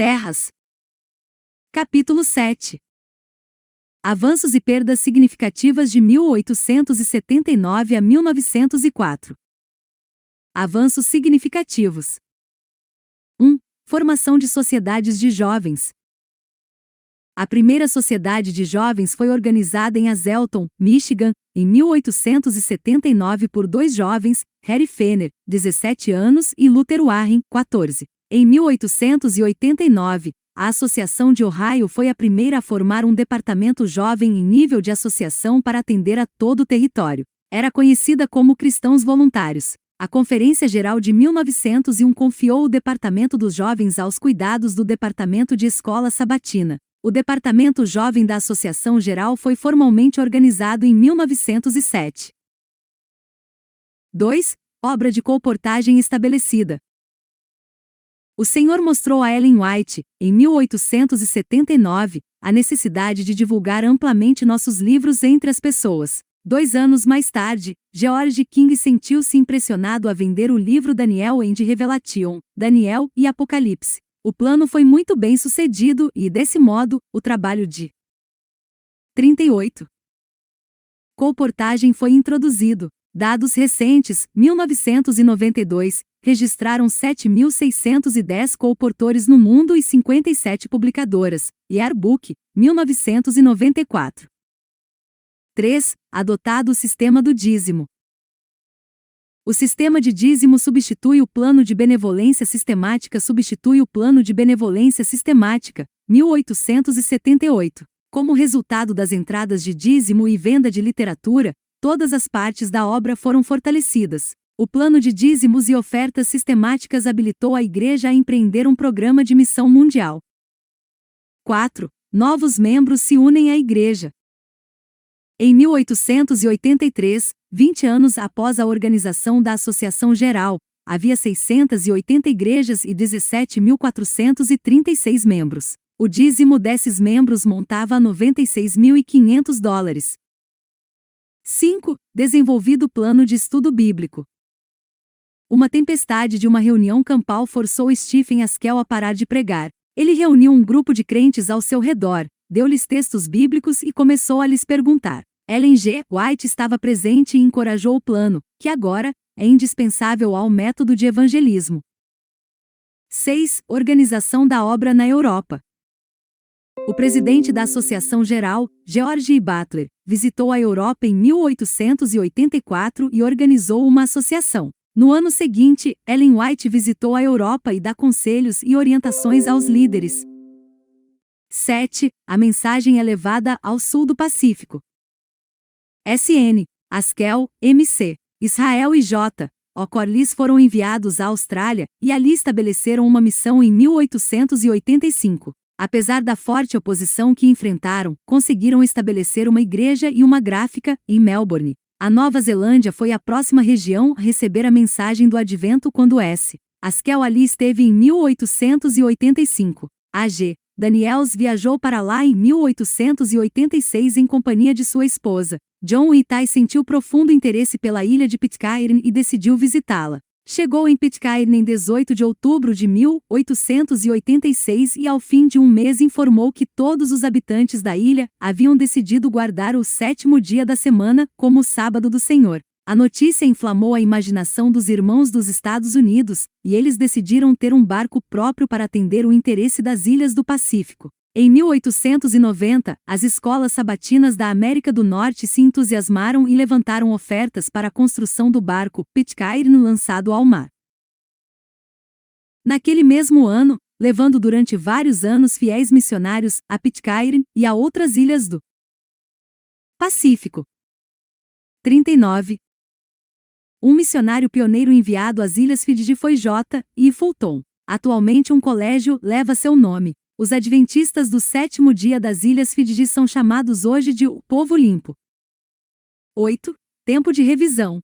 Terras. Capítulo 7. Avanços e perdas significativas de 1879 a 1904. Avanços significativos. 1. Formação de sociedades de jovens. A primeira sociedade de jovens foi organizada em Hazleton, Michigan, em 1879 por dois jovens, Harry Fenner, 17 anos, e Luther Warren, 14. Em 1889, a Associação de Ohio foi a primeira a formar um departamento jovem em nível de associação para atender a todo o território. Era conhecida como Cristãos Voluntários. A Conferência Geral de 1901 confiou o Departamento dos Jovens aos cuidados do Departamento de Escola Sabatina. O Departamento Jovem da Associação Geral foi formalmente organizado em 1907. 2. Obra de colportagem estabelecida. O Senhor mostrou a Ellen White, em 1879, a necessidade de divulgar amplamente nossos livros entre as pessoas. 2 anos mais tarde, George King sentiu-se impressionado a vender o livro Daniel and Revelation, Daniel e Apocalipse. O plano foi muito bem sucedido e, desse modo, o trabalho de 38. Colportagem foi introduzido. Dados recentes, 1992, registraram 7.610 colportores no mundo e 57 publicadoras. Yearbook, 1994. 3. Adotado o sistema do dízimo. O sistema de dízimo substitui o plano de benevolência sistemática. 1878. Como resultado das entradas de dízimo e venda de literatura, todas as partes da obra foram fortalecidas. O plano de dízimos e ofertas sistemáticas habilitou a Igreja a empreender um programa de missão mundial. 4. Novos membros se unem à Igreja. Em 1883, 20 anos após a organização da Associação Geral, havia 680 igrejas e 17.436 membros. O dízimo desses membros montava a $96.500. 5. Desenvolvido plano de estudo bíblico. Uma tempestade de uma reunião campal forçou Stephen Askell a parar de pregar. Ele reuniu um grupo de crentes ao seu redor, deu-lhes textos bíblicos e começou a lhes perguntar. Ellen G. White estava presente e encorajou o plano, que agora é indispensável ao método de evangelismo. 6. Organização da obra na Europa. O presidente da Associação Geral, George E. Butler, visitou a Europa em 1884 e organizou uma associação. No ano seguinte, Ellen White visitou a Europa e dá conselhos e orientações aos líderes. 7. A mensagem é levada ao sul do Pacífico. S.N. Askell, M.C. Israel e J. O. Corliss foram enviados à Austrália, e ali estabeleceram uma missão em 1885. Apesar da forte oposição que enfrentaram, conseguiram estabelecer uma igreja e uma gráfica, em Melbourne. A Nova Zelândia foi a próxima região a receber a mensagem do advento quando S. Askell ali esteve em 1885. A.G. Daniels viajou para lá em 1886 em companhia de sua esposa. John Itai sentiu profundo interesse pela ilha de Pitcairn e decidiu visitá-la. Chegou em Pitcairn em 18 de outubro de 1886 e ao fim de um mês informou que todos os habitantes da ilha haviam decidido guardar o 7º dia da semana como o Sábado do Senhor. A notícia inflamou a imaginação dos irmãos dos Estados Unidos, e eles decidiram ter um barco próprio para atender o interesse das ilhas do Pacífico. Em 1890, as escolas sabatinas da América do Norte se entusiasmaram e levantaram ofertas para a construção do barco Pitcairn lançado ao mar. Naquele mesmo ano, levando durante vários anos fiéis missionários a Pitcairn e a outras ilhas do Pacífico. 39. Um missionário pioneiro enviado às Ilhas Fiji foi J. E. Fulton. Atualmente um colégio leva seu nome. Os adventistas do 7º dia das Ilhas Fiji são chamados hoje de o Povo Limpo. 8. Tempo de revisão.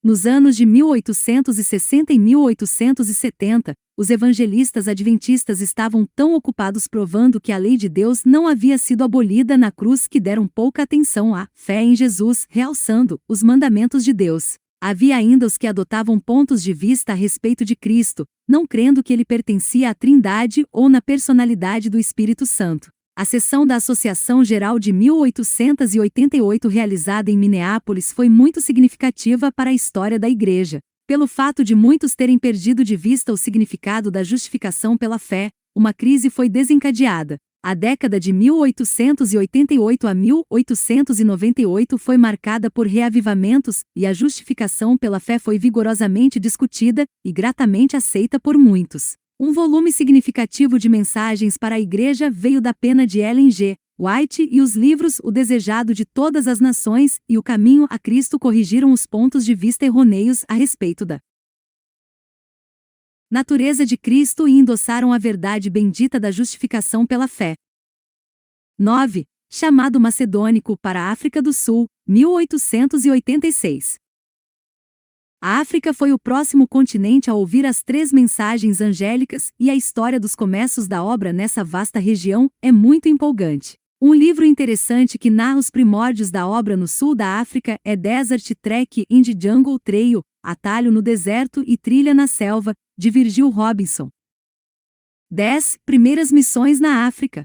Nos anos de 1860 e 1870, os evangelistas adventistas estavam tão ocupados provando que a lei de Deus não havia sido abolida na cruz que deram pouca atenção à fé em Jesus, realçando os mandamentos de Deus. Havia ainda os que adotavam pontos de vista a respeito de Cristo, não crendo que ele pertencia à Trindade ou na personalidade do Espírito Santo. A sessão da Associação Geral de 1888 realizada em Minneapolis foi muito significativa para a história da Igreja. Pelo fato de muitos terem perdido de vista o significado da justificação pela fé, uma crise foi desencadeada. A década de 1888 a 1898 foi marcada por reavivamentos, e a justificação pela fé foi vigorosamente discutida e gratamente aceita por muitos. Um volume significativo de mensagens para a Igreja veio da pena de Ellen G. White, e os livros O Desejado de Todas as Nações e O Caminho a Cristo corrigiram os pontos de vista errôneos a respeito da natureza de Cristo e endossaram a verdade bendita da justificação pela fé. 9. Chamado Macedônico para a África do Sul, 1886. A África foi o próximo continente a ouvir as 3 mensagens angélicas, e a história dos começos da obra nessa vasta região é muito empolgante. Um livro interessante que narra os primórdios da obra no sul da África é Desert Trek in the Jungle Trail, Atalho no Deserto e Trilha na Selva, de Virgil Robinson. 10. Primeiras missões na África.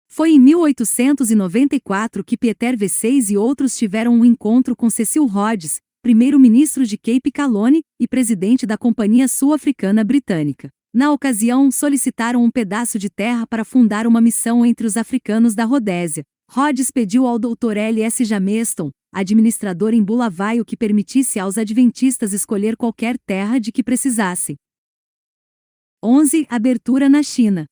Foi em 1894 que Pieter Vesseys e outros tiveram um encontro com Cecil Rhodes, primeiro-ministro de Cape Colony e presidente da Companhia Sul-Africana Britânica. Na ocasião, solicitaram um pedaço de terra para fundar uma missão entre os africanos da Rodésia. Rhodes pediu ao Dr. L. S. Jameston, administrador em Bulawayo, que permitisse aos adventistas escolher qualquer terra de que precisassem. 11. Abertura na China.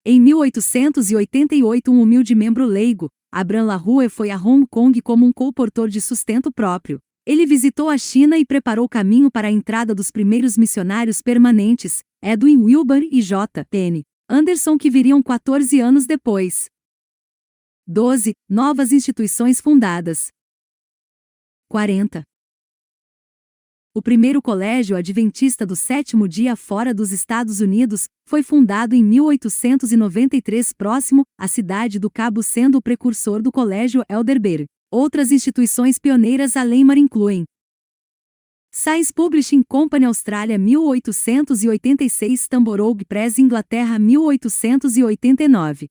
Em 1888, um humilde membro leigo, Abraham LaRue, foi a Hong Kong como um colportor de sustento próprio. Ele visitou a China e preparou caminho para a entrada dos primeiros missionários permanentes, Edwin Wilbur e J. N. Anderson, que viriam 14 anos depois. 12. Novas instituições fundadas. 40. O primeiro colégio adventista do sétimo dia fora dos Estados Unidos foi fundado em 1893 próximo à cidade do Cabo, sendo o precursor do Colégio Elderberry. Outras instituições pioneiras a Leimar incluem Science Publishing Company Austrália 1886, Tamborough Press Inglaterra 1889.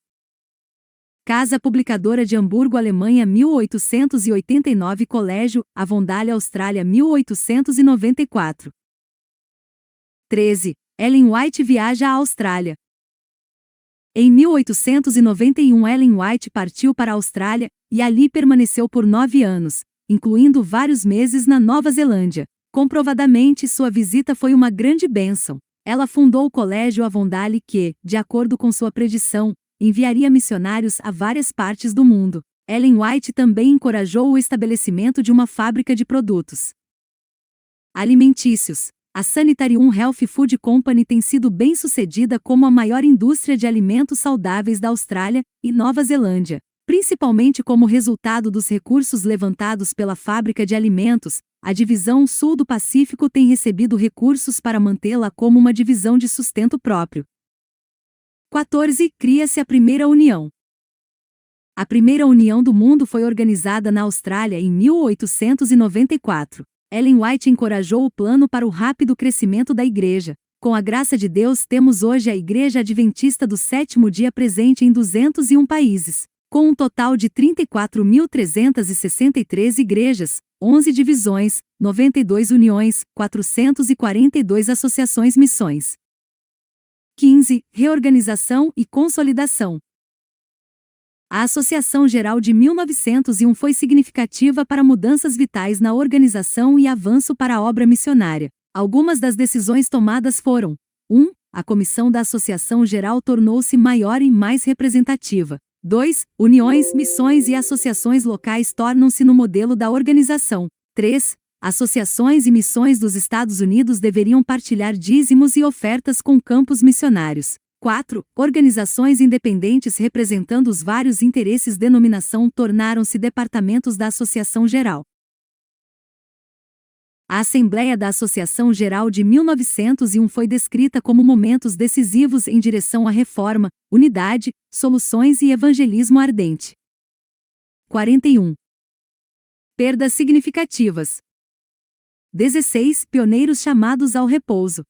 Casa Publicadora de Hamburgo, Alemanha 1889, Colégio Avondale, Austrália 1894. 13. Ellen White viaja à Austrália. Em 1891, Ellen White partiu para a Austrália, e ali permaneceu por 9 anos, incluindo vários meses na Nova Zelândia. Comprovadamente, sua visita foi uma grande bênção. Ela fundou o Colégio Avondale que, de acordo com sua predição, enviaria missionários a várias partes do mundo. Ellen White também encorajou o estabelecimento de uma fábrica de produtos alimentícios. A Sanitary Health Food Company tem sido bem-sucedida como a maior indústria de alimentos saudáveis da Austrália e Nova Zelândia. Principalmente como resultado dos recursos levantados pela fábrica de alimentos, a divisão sul do Pacífico tem recebido recursos para mantê-la como uma divisão de sustento próprio. 14. Cria-se a Primeira União. A Primeira União do Mundo foi organizada na Austrália em 1894. Ellen White encorajou o plano para o rápido crescimento da Igreja. Com a graça de Deus, temos hoje a Igreja Adventista do Sétimo Dia presente em 201 países, com um total de 34.363 igrejas, 11 divisões, 92 uniões, 442 associações missões. 15. Reorganização e consolidação. A Associação Geral de 1901 foi significativa para mudanças vitais na organização e avanço para a obra missionária. Algumas das decisões tomadas foram: 1. A comissão da Associação Geral tornou-se maior e mais representativa. 2. Uniões, missões e associações locais tornam-se no modelo da organização. 3. Associações e missões dos Estados Unidos deveriam partilhar dízimos e ofertas com campos missionários. 4. Organizações independentes representando os vários interesses denominação tornaram-se departamentos da Associação Geral. A Assembleia da Associação Geral de 1901 foi descrita como momentos decisivos em direção à reforma, unidade, soluções e evangelismo ardente. 41. Perdas significativas. 16. Pioneiros chamados ao repouso.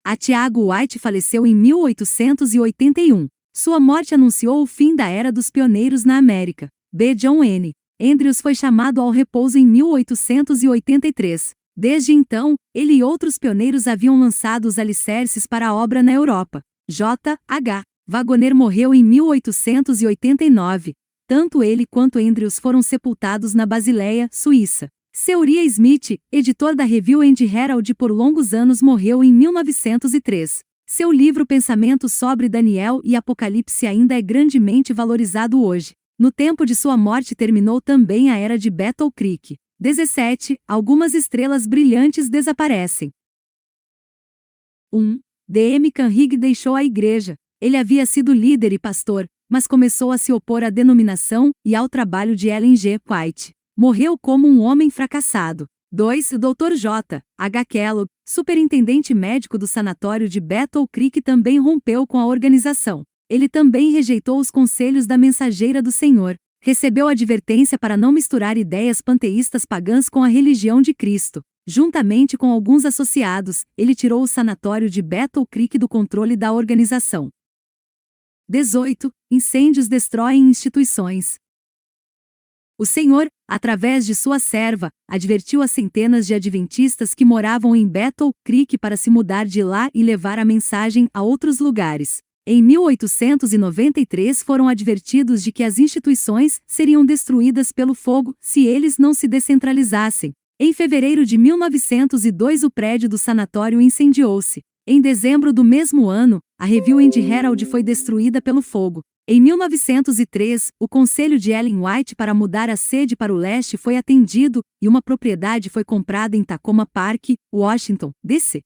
A Tiago White faleceu em 1881. Sua morte anunciou o fim da era dos pioneiros na América. B. John N. Andrews foi chamado ao repouso em 1883. Desde então, ele e outros pioneiros haviam lançado os alicerces para a obra na Europa. J. H. Waggoner morreu em 1889. Tanto ele quanto Andrews foram sepultados na Basileia, Suíça. Seuria Smith, editor da Review and Herald por longos anos, morreu em 1903. Seu livro Pensamento sobre Daniel e Apocalipse ainda é grandemente valorizado hoje. No tempo de sua morte terminou também a era de Battle Creek. 17. Algumas estrelas brilhantes desaparecem. 1. D.M. Carnegie deixou a igreja. Ele havia sido líder e pastor, mas começou a se opor à denominação e ao trabalho de Ellen G. White. Morreu como um homem fracassado. 2. Dr. J. H. Kellogg, superintendente médico do sanatório de Battle Creek, também rompeu com a organização. Ele também rejeitou os conselhos da Mensageira do Senhor. Recebeu advertência para não misturar ideias panteístas pagãs com a religião de Cristo. Juntamente com alguns associados, ele tirou o sanatório de Battle Creek do controle da organização. 18. Incêndios destroem instituições. O Senhor, através de sua serva, advertiu as centenas de adventistas que moravam em Battle Creek para se mudar de lá e levar a mensagem a outros lugares. Em 1893 foram advertidos de que as instituições seriam destruídas pelo fogo se eles não se descentralizassem. Em fevereiro de 1902 o prédio do sanatório incendiou-se. Em dezembro do mesmo ano, a Review and Herald foi destruída pelo fogo. Em 1903, o conselho de Ellen White para mudar a sede para o leste foi atendido, e uma propriedade foi comprada em Tacoma Park, Washington, D.C.